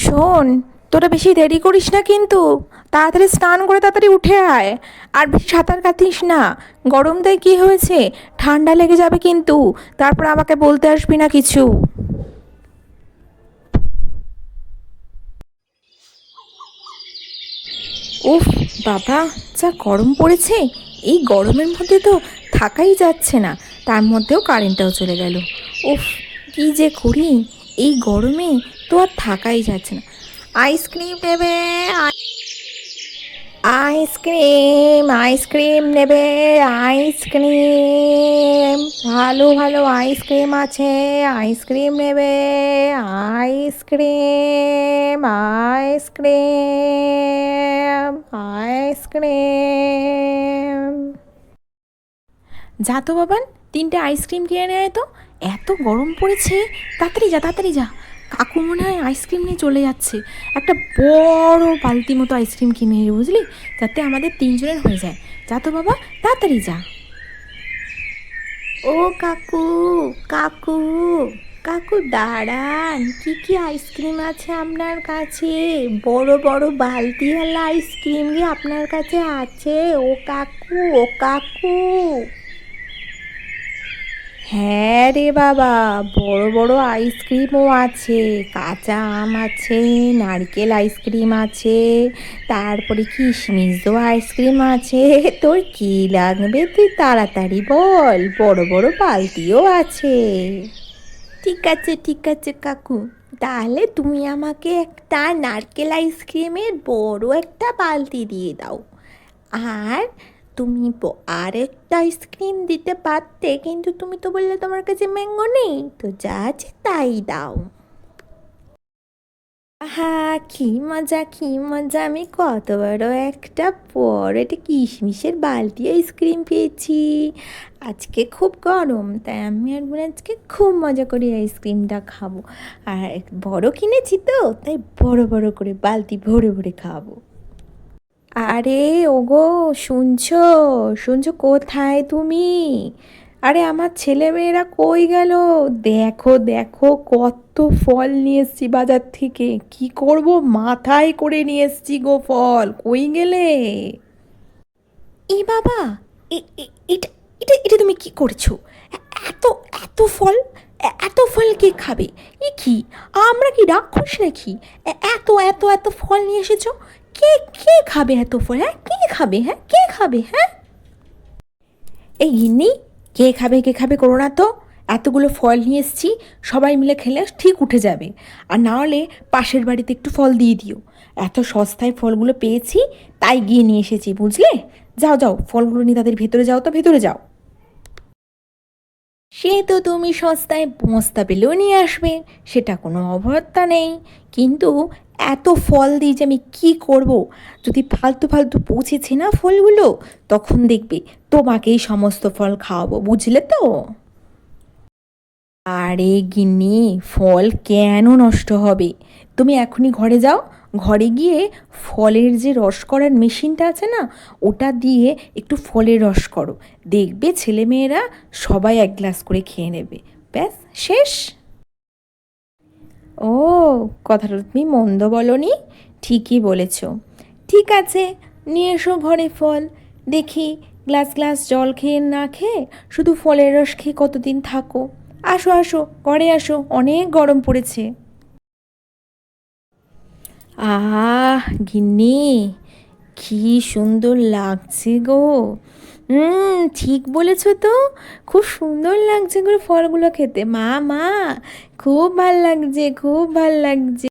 শোন, তোরা বেশি দেরি করিস না কিন্তু। তাড়াতাড়ি স্নান করে তাড়াতাড়ি উঠে আয়। আর বেশি সাঁতার কাটিস না। গরমটায় কি হয়েছে, ঠান্ডা লেগে যাবে কিন্তু। তারপর আমাকে বলতে আসবি না কিছু। উফ বাবা, যা গরম পড়েছে। এই গরমের মধ্যে তো থাকাই যাচ্ছে না। তার মধ্যেও কারেন্টটাও চলে গেল। উফ, কি যে করি এই গরমে, তো আর থাকাই যাচ্ছে না। আইসক্রিম নেবে? আইসক্রিম আইসক্রিম নেবে? আইসক্রিম, ভালো ভালো আইসক্রিম আছে। আইসক্রিম নেবে? Ice cream ice cream ice cream. যা তো বাবান, 3টে আইসক্রিম কিনে নেয় তো। এত গরম পড়েছে, তাড়াতাড়ি যা তাড়াতাড়ি যা। কাকু মনে হয় আইসক্রিম নিয়ে চলে যাচ্ছে। একটা বড় বালতি মতো আইসক্রিম কিনে নিয়ে, বুঝলি, যাতে আমাদের 3জনের হয়ে যায়। যা তো বাবা, তাড়াতাড়ি যা। ও কাকু, কাকু, কাকু দাঁড়ান। কি কি আইসক্রিম আছে আপনার কাছে? বড় বড় বালতিওয়ালা আইসক্রিম কি আপনার কাছে আছে? ও কাকু, ও কাকু। হ্যাঁ রে বাবা, বড় বড় আইসক্রিমও আছে। কাঁচা আম আছে, নারকেল আইসক্রিম আছে, তারপরে কিশমিশও আইসক্রিম আছে। তোর কি লাগবে তুই তাড়াতাড়ি বল। বড় বড় বালতিও আছে। ঠিক আছে কাকু, তাহলে তুমি আমাকে একটা নারকেল আইসক্রিমের বড় একটা বালতি দিয়ে দাও। আর তুমি আরেকটা আইসক্রিম দিতে পারতে, কিন্তু তুমি তো বললে তোমার কাছে ম্যাঙ্গো নেই, তো যা আছে তাই দাও। হ্যাঁ, কি মজা কি মজা, আমি কত বড় একটা বড় একটা কিশমিশের বালতি আইসক্রিম পেয়েছি। আজকে খুব গরম, তাই আমি আর বোন আজকে খুব মজা করে আইসক্রিমটা খাবো। আর বড় কিনেছি তো, তাই বড় বড় করে বালতি ভরে ভরে খাবো। আরে ওগো, শুনছো? শুনছো কোথায় তুমি? আরে আমার ছেলেমেয়েরা কই গেল? দেখো দেখো, কত ফল নিয়ে এসছি বাজার থেকে। কি করব, মাথায় করে নিয়ে এসছি গো ফল। কই গেলে? এ বাবা, এটা এটা এটা তুমি কি করছো? এত এত ফল, এত ফল কে খাবে? এ কি, আমরা কি রাক্ষস নাকি? এত এত এত ফল নিয়ে এসেছো। কে কে খাবে এত ফল? হ্যাঁ, কে খাবে? হ্যাঁ, কে খাবে? হ্যাঁ, এই গিন্নি, কে খাবে করো না তো। এতগুলো ফল নিয়ে এসছি, সবাই মিলে খেলে ঠিক উঠে যাবে। আর না হলে পাশের বাড়িতে একটু ফল দিয়ে দিও। এত সস্তায় ফলগুলো পেয়েছি, তাই গিয়ে নিয়ে এসেছি, বুঝলে। যাও যাও, ফলগুলো নিয়ে তাদের ভেতরে যাও, তো ভেতরে যাও। সে তো তুমি সস্তায় বস্তা পেলেও নিয়ে আসবে, সেটা কোনো অভদ্রতা নেই। কিন্তু এত ফল দিয়ে যে আমি কী করব? যদি ফালতু ফালতু পচেছে না ফলগুলো, তখন দেখবে তোমাকেই সমস্ত ফল খাওয়াবো, বুঝলে তো। আরে গিন্নি, ফল কেন নষ্ট হবে? তুমি এখনই ঘরে যাও। ঘরে গিয়ে ফলের যে রস করার মেশিনটা আছে না, ওটা দিয়ে একটু ফলের রস করো। দেখবে ছেলেমেয়েরা সবাই 1 গ্লাস করে খেয়ে নেবে। ব্যাস, শেষ। ও, কথাটা তুমি মন্দ বলনি, ঠিকই বলেছ। ঠিক আছে, নিয়ে এসো ঘরে ফল। দেখি, গ্লাস গ্লাস জল খেয়ে না খেয়ে শুধু ফলের রস খেয়ে কতদিন থাকো। আসো আসো, ঘরে আসো, অনেক গরম পড়েছে। আহ গিন্নি, কি সুন্দর লাগছে গো। ঠিক বলেছ তো। খুব সুন্দর লাগছে গো ফলগুলো খেতে। মা মা, খুব ভাল লাগছে, খুব ভাল লাগছে।